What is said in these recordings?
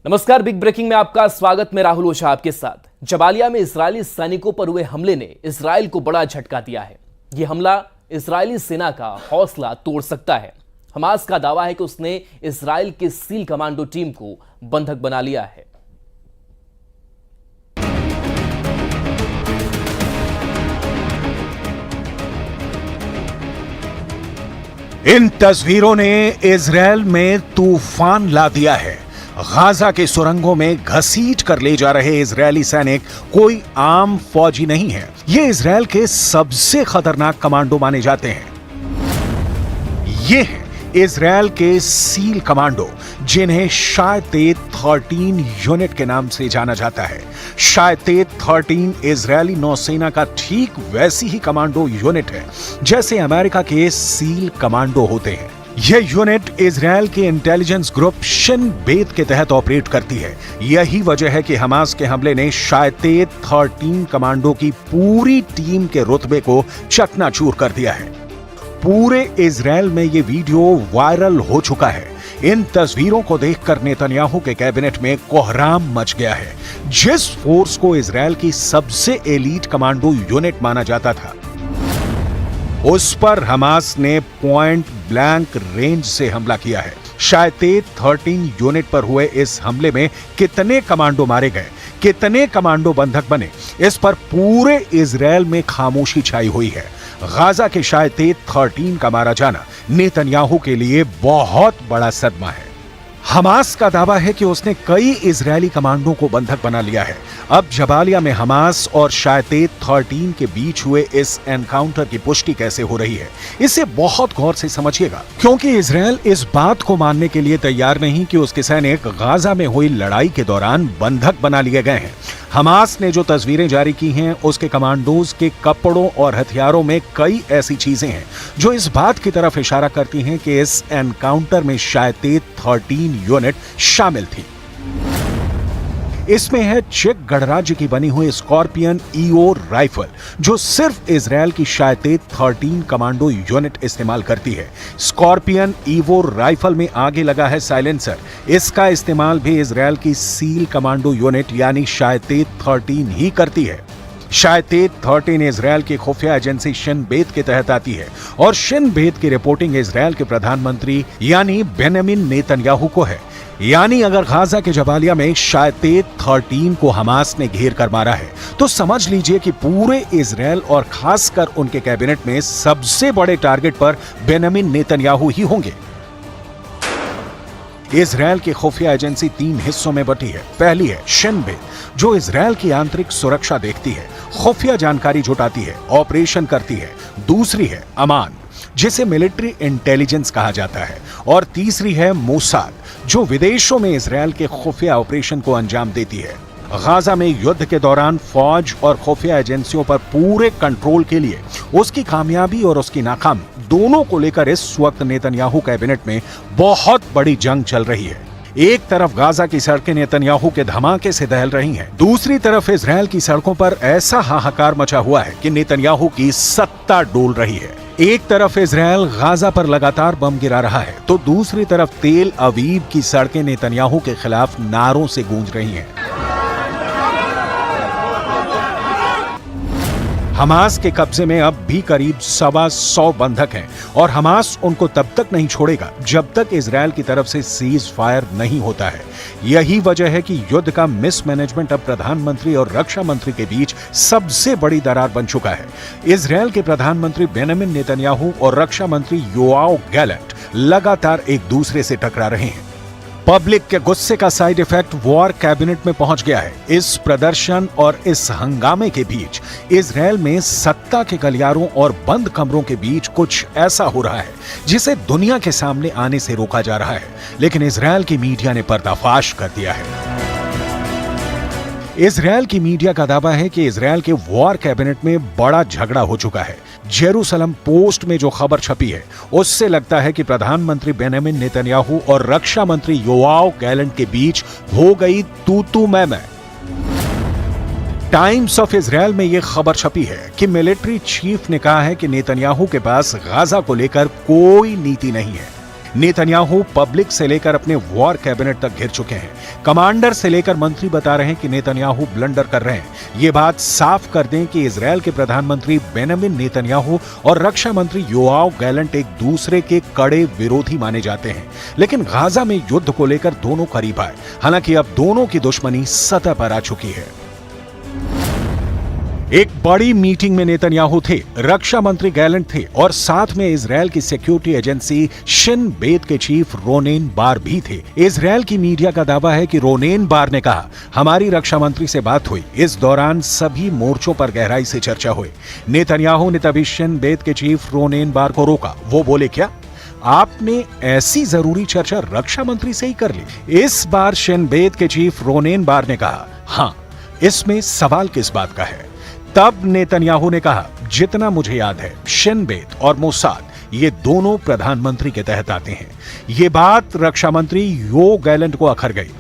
नमस्कार, big breaking में आपका स्वागत। मैं राहुल ओझा आपके साथ। जबालिया में इजरायली सैनिकों पर हुए हमले ने इजरायल को बड़ा झटका दिया है। यह हमला इजरायली सेना का हौसला तोड़ सकता है। हमास का दावा है कि उसने इजरायल के सील कमांडो टीम को बंधक बना लिया है। इन तस्वीरों ने इजरायल में तूफान ला दिया है। गाजा के सुरंगों में घसीट कर ले जा रहे इजरायली सैनिक कोई आम फौजी नहीं है। ये इजरायल के सबसे खतरनाक कमांडो माने जाते हैं। ये हैं इजरायल के सील कमांडो, जिन्हें शायतेत 13 यूनिट के नाम से जाना जाता है। शायतेत 13 इजरायली नौसेना का ठीक वैसी ही कमांडो यूनिट है जैसे अमेरिका के सील कमांडो होते हैं। यह यूनिट इजरायल के इंटेलिजेंस ग्रुप शिन बेत के तहत ऑपरेट करती है। यही वजह है कि हमास के हमले ने शायतेत 13 कमांडो की पूरी टीम के रुतबे को चकनाचूर कर दिया है। पूरे इजरायल में यह वीडियो वायरल हो चुका है। इन तस्वीरों को देखकर नेतन्याहू के कैबिनेट में कोहराम मच गया है। जिस फोर्स को इजरायल की सबसे एलीट कमांडो यूनिट माना जाता था, उस पर हमास ने पॉइंट ब्लैंक रेंज से हमला किया है। शायतेत 13 यूनिट पर हुए इस हमले में कितने कमांडो मारे गए, कितने कमांडो बंधक बने, इस पर पूरे इजरायल में खामोशी छाई हुई है। गाजा के शायतेत 13 का मारा जाना नेतन्याहू के लिए बहुत बड़ा सदमा है। हमास का दावा है कि उसने कई इजरायली कमांडो को बंधक बना लिया है। अब जबालिया में हमास और शायतेत 13 के बीच हुए इस एनकाउंटर की पुष्टि कैसे हो रही है, इसे बहुत गौर से समझिएगा, क्योंकि इजरायल इस बात को मानने के लिए तैयार नहीं कि उसके सैनिक गाजा में हुई लड़ाई के दौरान बंधक बना लिए गए हैं। हमास ने जो तस्वीरें जारी की हैं, उसके कमांडोज के कपड़ों और हथियारों में कई ऐसी चीजें हैं जो इस बात की तरफ इशारा करती हैं कि इस एनकाउंटर में शायतेत 13 यूनिट शामिल थी। इसमें है चेक गणराज्य की बनी हुई स्कॉर्पियन ईओ राइफल, जो सिर्फ इजरायल की शायतेत 13 कमांडो यूनिट इस्तेमाल करती है। स्कॉर्पियन ईवो राइफल में आगे लगा है साइलेंसर। इसका इस्तेमाल भी इजरायल की सील कमांडो यूनिट यानी शायतेत 13 ही करती है। शायतेत 13 इजरायल की खुफिया एजेंसी शिन बेत के तहत आती है और शिन बेत की रिपोर्टिंग इजरायल के प्रधानमंत्री यानी बेंजामिन नेतन्याहू को है। यानी अगर गाजा के जबालिया में शायतेत 13 को हमास ने घेर कर मारा है, तो समझ लीजिए कि पूरे इजरायल और खासकर उनके कैबिनेट में सबसे बड़े टारगेट पर बेंजामिन नेतन्याहू ही होंगे। इजरायल की खुफिया एजेंसी 3 हिस्सों में बटी है। पहली है शिन बेत, जो इजरायल की आंतरिक सुरक्षा देखती है, खुफिया जानकारी जुटाती है, ऑपरेशन करती है। दूसरी है अमान, जिसे मिलिट्री इंटेलिजेंस कहा जाता है। और तीसरी है मोसाद, जो विदेशों में इजरायल के खुफिया ऑपरेशन को अंजाम देती है। गाजा में युद्ध के दौरान फौज और खुफिया एजेंसियों पर पूरे कंट्रोल के लिए उसकी कामयाबी और उसकी नाकामी दोनों को लेकर इस वक्त नेतन्याहू कैबिनेट में बहुत बड़ी जंग चल रही है। एक तरफ गाजा की सड़कें नेतन्याहू के धमाके से दहल रही हैं, दूसरी तरफ इजरायल की सड़कों पर ऐसा हाहाकार मचा हुआ है कि नेतन्याहू की सत्ता डोल रही है। एक तरफ इजरायल गाजा पर लगातार बम गिरा रहा है, तो दूसरी तरफ तेल अवीव की सड़कें नेतन्याहू के खिलाफ नारों से गूंज रही हैं। हमास के कब्जे में अब भी करीब 125 बंधक हैं और हमास उनको तब तक नहीं छोड़ेगा जब तक इजरायल की तरफ से सीज फायर नहीं होता है। यही वजह है कि युद्ध का मिसमैनेजमेंट अब प्रधानमंत्री और रक्षा मंत्री के बीच सबसे बड़ी दरार बन चुका है। इजरायल के प्रधानमंत्री बेंजामिन नेतन्याहू और रक्षा मंत्री योआव गैलेंट लगातार एक दूसरे से टकरा रहे हैं। पब्लिक के गुस्से का साइड इफेक्ट वॉर कैबिनेट में पहुंच गया है। इस प्रदर्शन और इस हंगामे के बीच इजरायल में सत्ता के गलियारों और बंद कमरों के बीच कुछ ऐसा हो रहा है जिसे दुनिया के सामने आने से रोका जा रहा है, लेकिन इजरायल की मीडिया ने पर्दाफाश कर दिया है। इजरायल की मीडिया का दावा है कि इजरायल के वॉर कैबिनेट में बड़ा झगड़ा हो चुका है। जेरूसलम पोस्ट में जो खबर छपी है, उससे लगता है कि प्रधानमंत्री बेंजामिन नेतन्याहू और रक्षा मंत्री योआव गैलेंट के बीच हो गई तू मैं। टाइम्स ऑफ इजरायल में यह खबर छपी है कि मिलिट्री चीफ ने कहा है कि नेतन्याहू के पास गाजा को लेकर कोई नीति नहीं है। नेतन्याहू पब्लिक से लेकर अपने वॉर कैबिनेट तक घिर चुके हैं। कमांडर से लेकर मंत्री बता रहे हैं कि नेतन्याहू ब्लंडर कर रहे हैं। ये बात साफ कर दें कि इजरायल के प्रधानमंत्री बेंजामिन नेतन्याहू और रक्षा मंत्री योआव गैलेंट एक दूसरे के कड़े विरोधी माने जाते हैं, लेकिन गाजा में युद्ध को लेकर दोनों करीब आए। हालांकि अब दोनों की दुश्मनी सतह पर आ चुकी है। एक बड़ी मीटिंग में नेतन्याहू थे, रक्षा मंत्री गैलेंट थे और साथ में इजरायल की सिक्योरिटी एजेंसी शिन बेत के चीफ रोनेन बार भी थे। इजरायल की मीडिया का दावा है कि रोनेन बार ने कहा, हमारी रक्षा मंत्री से बात हुई। इस दौरान सभी मोर्चों पर गहराई से चर्चा हुई। नेतन्याहू ने तभी शिन बेत के चीफ रोनेन बार को रोका। वो बोले, क्या आपने ऐसी जरूरी चर्चा रक्षा मंत्री से ही कर ली? इस बार शिन बेत के चीफ रोनेन बार ने कहा, हां, इसमें सवाल किस बात का है? तब नेतन्याहू ने कहा, जितना मुझे याद है शिन बेत और मोसाद ये दोनों प्रधानमंत्री के तहत आते हैं। ये बात रक्षा मंत्री यो गैलेंट को अखर गई।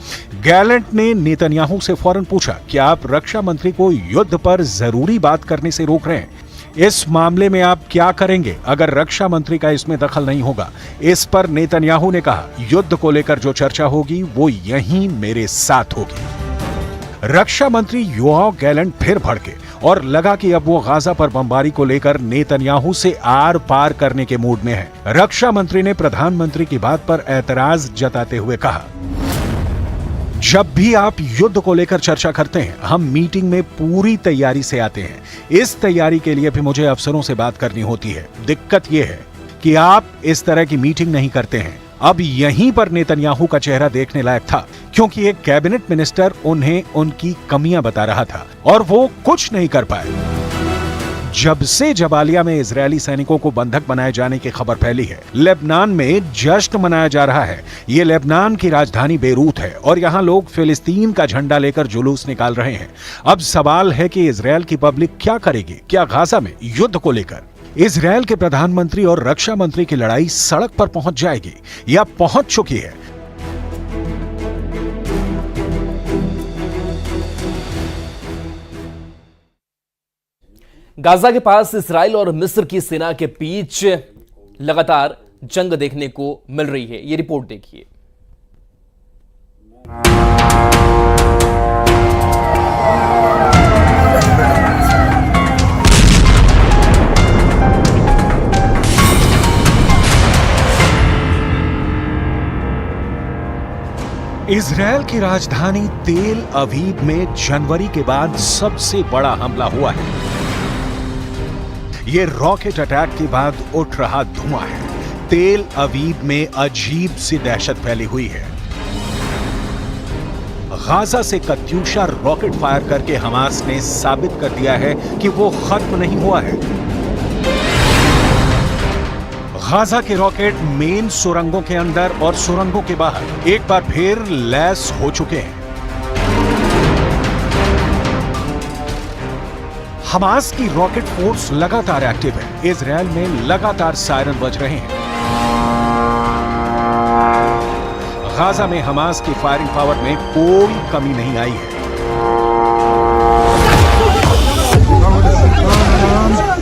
गैलेंट ने नेतन्याहू से फौरन पूछा कि आप रक्षा मंत्री को युद्ध पर जरूरी बात करने से रोक रहे हैं। इस मामले में आप क्या करेंगे अगर रक्षा मंत्री का इसमें दखल नहीं होगा? इस पर नेतन्याहू ने कहा, युद्ध को लेकर जो चर्चा होगी वो यहीं मेरे साथ होगी। रक्षा मंत्री योआव गैलेंट फिर भड़के और लगा कि अब वो गाजा पर बमबारी को लेकर नेतन्याहू से आर पार करने के मूड में है। रक्षा मंत्री ने प्रधानमंत्री की बात पर ऐतराज जताते हुए कहा, जब भी आप युद्ध को लेकर चर्चा करते हैं, हम मीटिंग में पूरी तैयारी से आते हैं। इस तैयारी के लिए भी मुझे अफसरों से बात करनी होती है। दिक्कत यह है कि आप इस तरह की मीटिंग नहीं करते हैं। अब यहीं पर नेतन्याहू का चेहरा देखने लायक था, क्योंकि एक कैबिनेट मिनिस्टर उन्हें उनकी कमियां बता रहा था और वो कुछ नहीं कर पाए। जब से जबालिया में इजरायली सैनिकों को बंधक बनाए जाने की खबर फैली है, लेबनान में जश्न मनाया जा रहा है। ये लेबनान की राजधानी बेरूत है और यहाँ लोग फिलिस्तीन का झंडा लेकर जुलूस निकाल रहे हैं। अब सवाल है कि इजरायल की पब्लिक क्या करेगी? क्या गाजा में युद्ध को लेकर इजरायल के प्रधानमंत्री और रक्षा मंत्री की लड़ाई सड़क पर पहुंच जाएगी या पहुंच चुकी है? गाजा के पास इसराइल और मिस्र की सेना के बीच लगातार जंग देखने को मिल रही है। ये रिपोर्ट देखिए। इजरायल की राजधानी तेल अवीव में जनवरी के बाद सबसे बड़ा हमला हुआ है। ये रॉकेट अटैक के बाद उठ रहा धुआं है। तेल अवीव में अजीब सी दहशत फैली हुई है। गाजा से कत्यूशा रॉकेट फायर करके हमास ने साबित कर दिया है कि वो खत्म नहीं हुआ है। गाजा के रॉकेट मेन सुरंगों के अंदर और सुरंगों के बाहर एक बार फिर लैस हो चुके हैं। हमास की रॉकेट फोर्स लगातार एक्टिव है। इजरायल में लगातार सायरन बज रहे हैं। गाजा में हमास की फायरिंग पावर में कोई कमी नहीं आई है।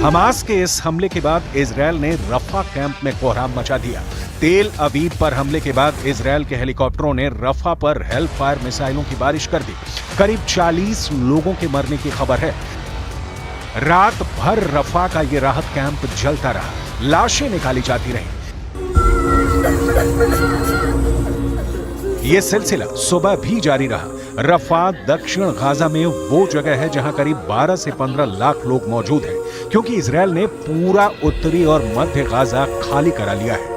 हमास के इस हमले के बाद इजरायल ने रफा कैंप में कोहराम मचा दिया। तेल अवीव पर हमले के बाद इजरायल के हेलीकॉप्टरों ने रफा पर हेल्प फायर मिसाइलों की बारिश कर दी। करीब 40 लोगों के मरने की खबर है। रात भर रफा का ये राहत कैंप जलता रहा, लाशें निकाली जाती रहीं। ये सिलसिला सुबह भी जारी रहा। रफा दक्षिण गाजा में वो जगह है जहां करीब 12 से 15 लाख लोग मौजूद हैं, क्योंकि इजरायल ने पूरा उत्तरी और मध्य गाजा खाली करा लिया है।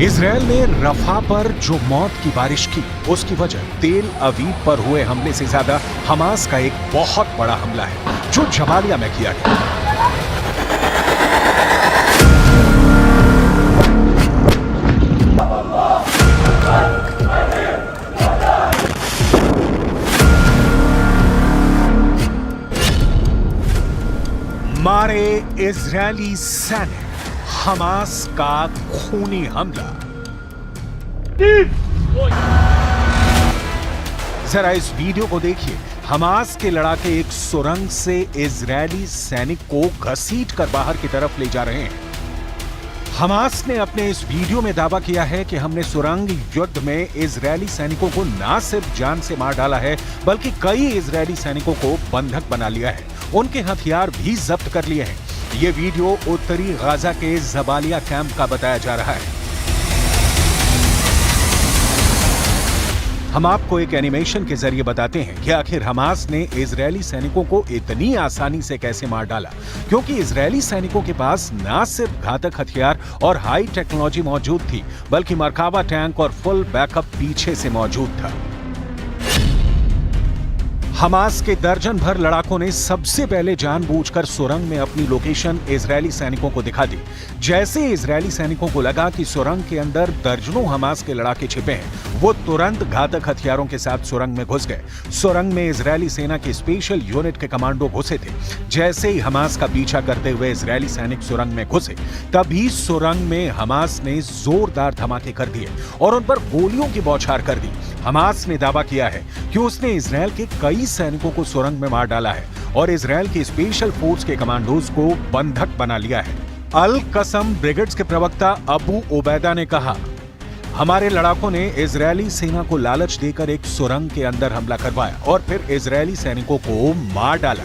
इजरायल ने रफा पर जो मौत की बारिश की, उसकी वजह तेल अवीव पर हुए हमले से ज्यादा हमास का एक बहुत बड़ा हमला है जो जबालिया में किया गया। मारे इजरायली सैनिक, हमास का खूनी हमला। जरा इस वीडियो को देखिए। हमास के लड़ाके एक सुरंग से इजरायली सैनिक को घसीट कर बाहर की तरफ ले जा रहे हैं। हमास ने अपने इस वीडियो में दावा किया है कि हमने सुरंग युद्ध में इजरायली सैनिकों को न सिर्फ जान से मार डाला है, बल्कि कई इजरायली सैनिकों को बंधक बना लिया है, उनके हथियार भी जब्त कर लिए हैं। ये वीडियो उत्तरी गाजा के जबालिया कैंप का बताया जा रहा है। हम आपको एक एनिमेशन के जरिए बताते हैं कि आखिर हमास ने इजरायली सैनिकों को इतनी आसानी से कैसे मार डाला, क्योंकि इजरायली सैनिकों के पास न सिर्फ घातक हथियार और हाई टेक्नोलॉजी मौजूद थी, बल्कि मरकाबा टैंक और फुल बैकअप पीछे से मौजूद था। हमास के दर्जन भर लड़ाकों ने सबसे पहले जानबूझकर सुरंग में अपनी लोकेशन इजरायली सैनिकों को दिखा दी। जैसे इजरायली सैनिकों को लगा कि सुरंग के अंदर दर्जनों हमास के लड़ाके छिपे हैं, वो तुरंत घातक हथियारों के साथ सुरंग में घुस गए। सुरंग में इजरायली सेना की स्पेशल यूनिट के कमांडो घुसे थे। जैसे ही हमास का पीछा करते हुए इजरायली सैनिक सुरंग में घुसे, तभी सुरंग में हमास ने जोरदार धमाके कर दिए और उन पर गोलियों की बौछार कर दी। हमास ने दावा किया है कि उसने इजरायल के कई सैनिकों को सुरंग में मार डाला है और इजरायल की स्पेशल फोर्स के कमांडोज को बंधक बना लिया है। अल कसम ब्रिगेड्स के प्रवक्ता अबू उबैदा ने कहा, हमारे लड़ाकों ने इजरायली सेना को लालच देकर एक सुरंग के अंदर हमला करवाया और फिर इजरायली सैनिकों को मार डाला।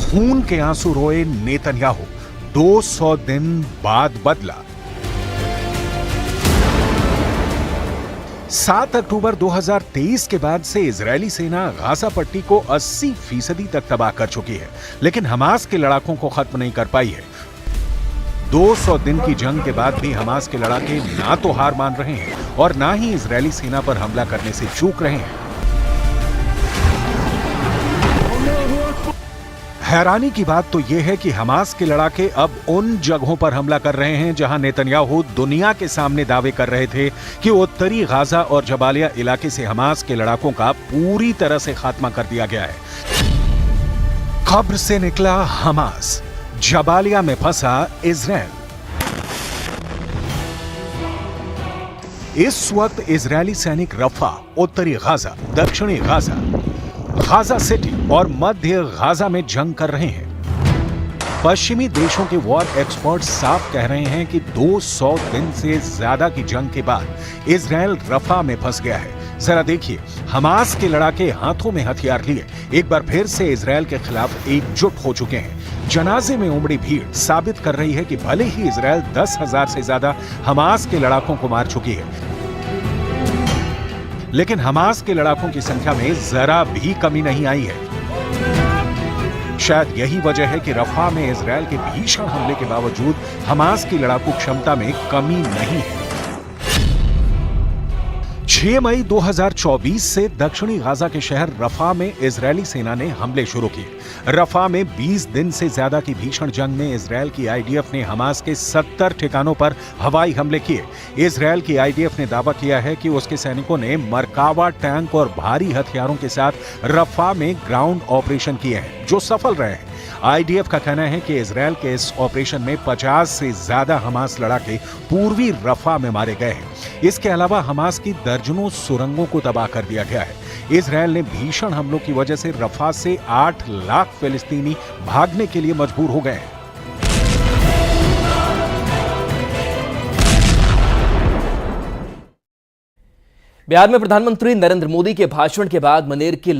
खून के आंसू रोए नेतन्याहू 200 दिन बाद बदला। 7 अक्टूबर 2023 के बाद से इजरायली सेना गाजा पट्टी को 80% तक तबाह कर चुकी है, लेकिन हमास के लड़ाकों को खत्म नहीं कर पाई है। 200 दिन की जंग के बाद भी हमास के लड़ाके ना तो हार मान रहे हैं और ना ही इजरायली सेना पर हमला करने से चूक रहे हैं। हैरानी की बात तो यह है कि हमास के लड़ाके अब उन जगहों पर हमला कर रहे हैं जहां नेतन्याहू दुनिया के सामने दावे कर रहे थे कि उत्तरी गाजा और जबालिया इलाके से हमास के लड़ाकों का पूरी तरह से खात्मा कर दिया गया है। कब्र से निकला हमास, जबालिया में फंसा इजरायल। इस वक्त इजरायली सैनिक रफा, उत्तरी गाजा, दक्षिणी गाजा, गाजा सिटी और मध्य गाजा में जंग कर रहे हैं। पश्चिमी देशों के वॉर एक्सपर्ट साफ कह रहे हैं कि 200 दिन से ज्यादा की जंग के बाद इजरायल रफा में फंस गया है। जरा देखिए, हमास के लड़ाके हाथों में हथियार लिए एक बार फिर से इजरायल के खिलाफ एकजुट हो चुके हैं। जनाजे में उमड़ी भीड़ साबित कर रही है कि भले ही इजरायल 10,000 से ज्यादा हमास के लड़ाकों को मार चुकी है, लेकिन हमास के लड़ाकों की संख्या में जरा भी कमी नहीं आई है। शायद यही वजह है कि रफा में इजरायल के भीषण हमले के बावजूद हमास की लड़ाकू क्षमता में कमी नहीं है। 6 मई 2024 से दक्षिणी गाजा के शहर रफा में इजरायली सेना ने हमले शुरू किए। रफा में 20 दिन से ज्यादा की भीषण जंग में इजरायल की आईडीएफ ने हमास के 70 ठिकानों पर हवाई हमले किए। इजरायल की आईडीएफ ने दावा किया है कि उसके सैनिकों ने मरकावा टैंक और भारी हथियारों के साथ रफा में ग्राउंड ऑपरेशन किए हैं, जो सफल रहे हैं। आईडीएफ का कहना है कि इजरायल के इस ऑपरेशन में 50 से ज्यादा हमास लड़ाके पूर्वी रफा में मारे गए हैं। इसके अलावा हमास की दर्जनों सुरंगों को तबाह कर दिया गया है। इजरायल ने भीषण हमलों की वजह से रफा से 8 लाख फिलिस्तीनी भागने के लिए मजबूर हो गए हैं। बिहार में प्रधानमंत्री नरेंद्र मोदी के भाषण के बाद मनेर के